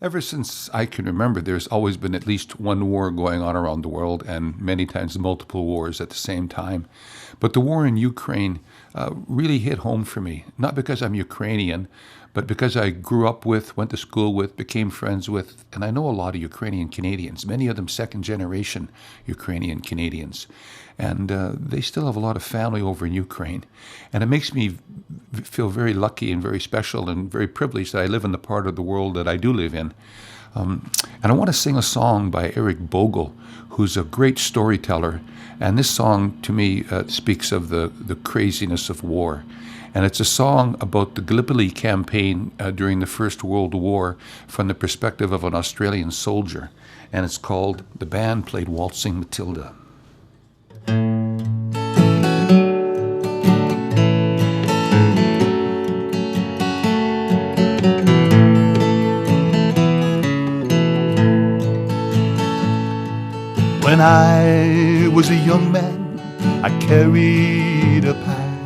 Ever since I can remember, there's always been at least one war going on around the world, and many times multiple wars at the same time. But the war in Ukraine really hit home for me, not because I'm Ukrainian, but because I grew up with, went to school with, became friends with, and I know a lot of Ukrainian Canadians, many of them second generation Ukrainian Canadians. And they still have a lot of family over in Ukraine. And it makes me feel very lucky and very special and very privileged that I live in the part of the world that I do live in. And I want to sing a song by Eric Bogle, who's a great storyteller. And this song, to me, speaks of the craziness of war. And it's a song about the Gallipoli campaign during the First World War from the perspective of an Australian soldier. And it's called "The Band Played Waltzing Matilda." When I was a young man, I carried a pack,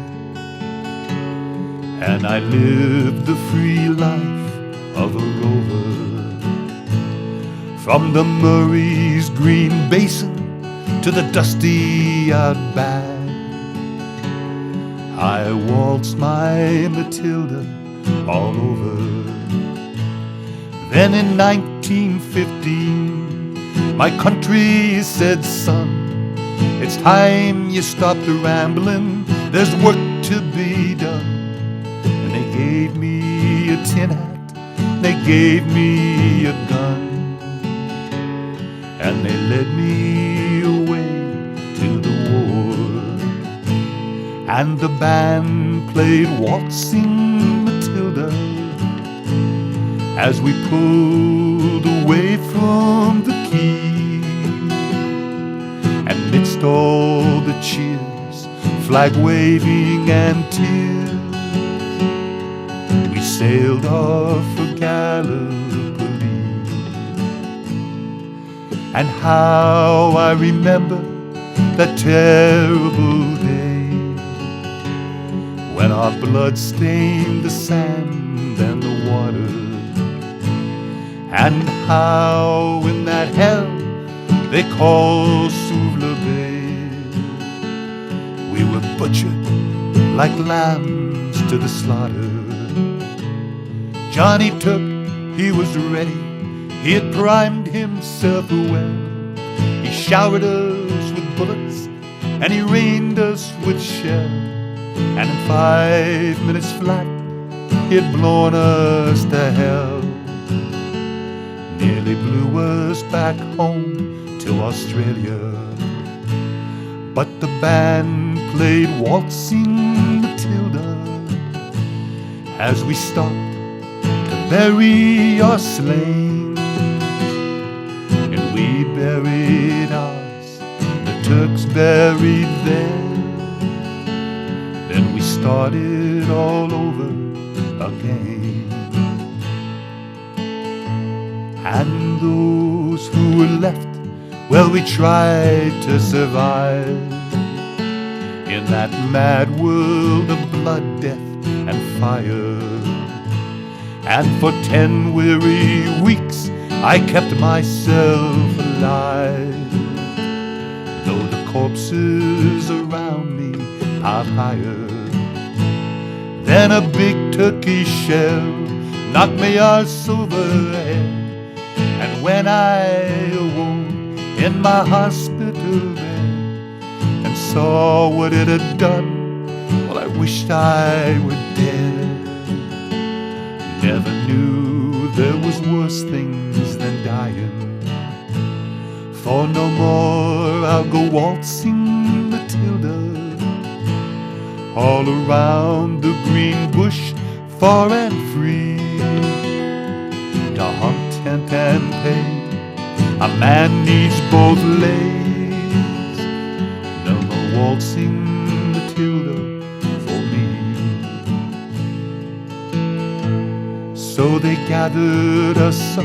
and I lived the free life of a rover. From the Murray's green basin to the dusty outback, I waltzed my Matilda all over. Then in 1915, my country said, "Son, it's time you stopped rambling. There's work to be done." And they gave me a tin hat, they gave me a gun, and they led me away to the war. And the band played Waltzing Matilda as we pulled away from the quay. Amidst all the cheers, flag waving and tears, we sailed off for Gallipoli. And how I remember that terrible day when our blood stained the sand and the water, and how in that hell they call Suvla Bay, we were butchered like lambs to the slaughter. Johnny took, he was ready, he had primed himself well. He showered us with bullets and he rained us with shell, and in 5 minutes flat he had blown us to hell. Nearly blew us back home to Australia, but the band played Waltzing Matilda as we stopped to bury our slain. And we buried ours, the Turks buried theirs. Then we started all over again. And those who were left, well, we tried to survive in that mad world of blood, death, and fire. And for 10 weary weeks I kept myself alive, though the corpses around me piled higher. Then a big turkey shell knocked me arse overhead, and when I awoke in my hospital bed and saw what it had done, well, I wished I were dead. Never knew there was worse things than dying, for no more I'll go waltzing Matilda all around the green bush, far and free. To hunt, tent, and pay, a man needs both legs. No more waltzing Matilda for me. So they gathered us up,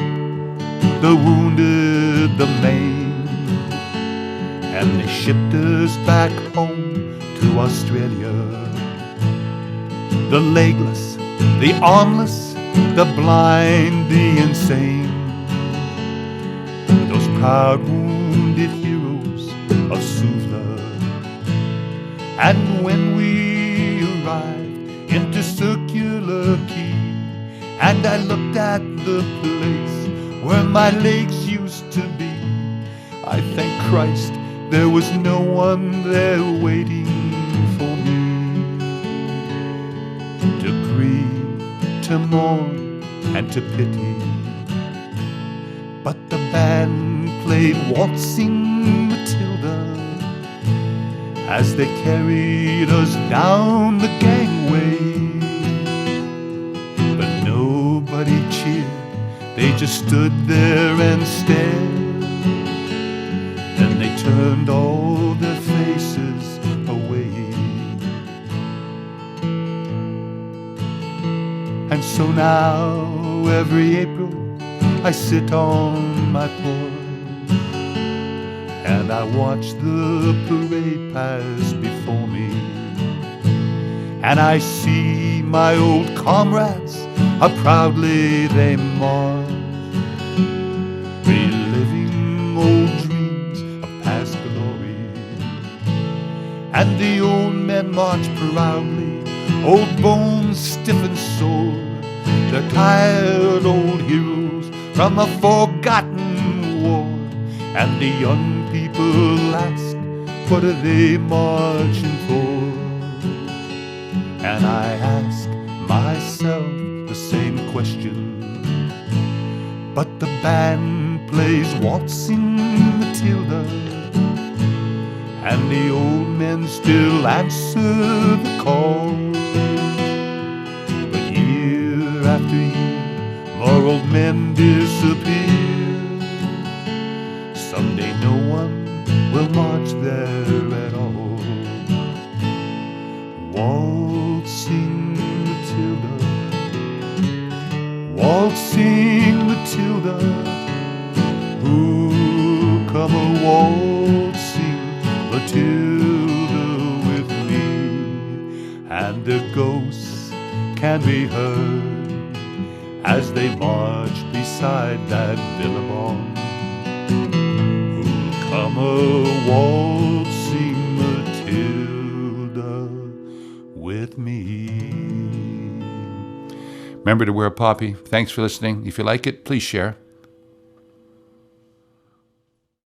the wounded, the maimed, and they shipped us back home to Australia. The legless, the armless, the blind, the insane, proud wounded heroes of Suvla. And when we arrived into Circular Quay, and I looked at the place where my legs used to be, I thank Christ there was no one there waiting for me to grieve, to mourn, and to pity. But the band played Waltzing Matilda as they carried us down the gangway. But nobody cheered, they just stood there and stared. Then they turned all their faces away. And so now every April I sit on my porch and I watch the parade pass before me, and I see my old comrades, how proudly they march, reliving old dreams of past glory. And the old men march proudly, old bones stiff and sore. They're tired old heroes from a forgotten war. And the young people ask, what are they marching for? And I ask myself the same question. But the band plays Waltzing Matilda, and the old men still answer the call. But year after year, more old men disappear. Someday no one will march there at all. Waltzing Matilda, Waltzing Matilda, who come a waltzing Matilda with me. And their ghosts can be heard as they march beside that billabong. Who'll come a waltzing Matilda with me. Remember to wear a poppy. Thanks for listening. If you like it, please share.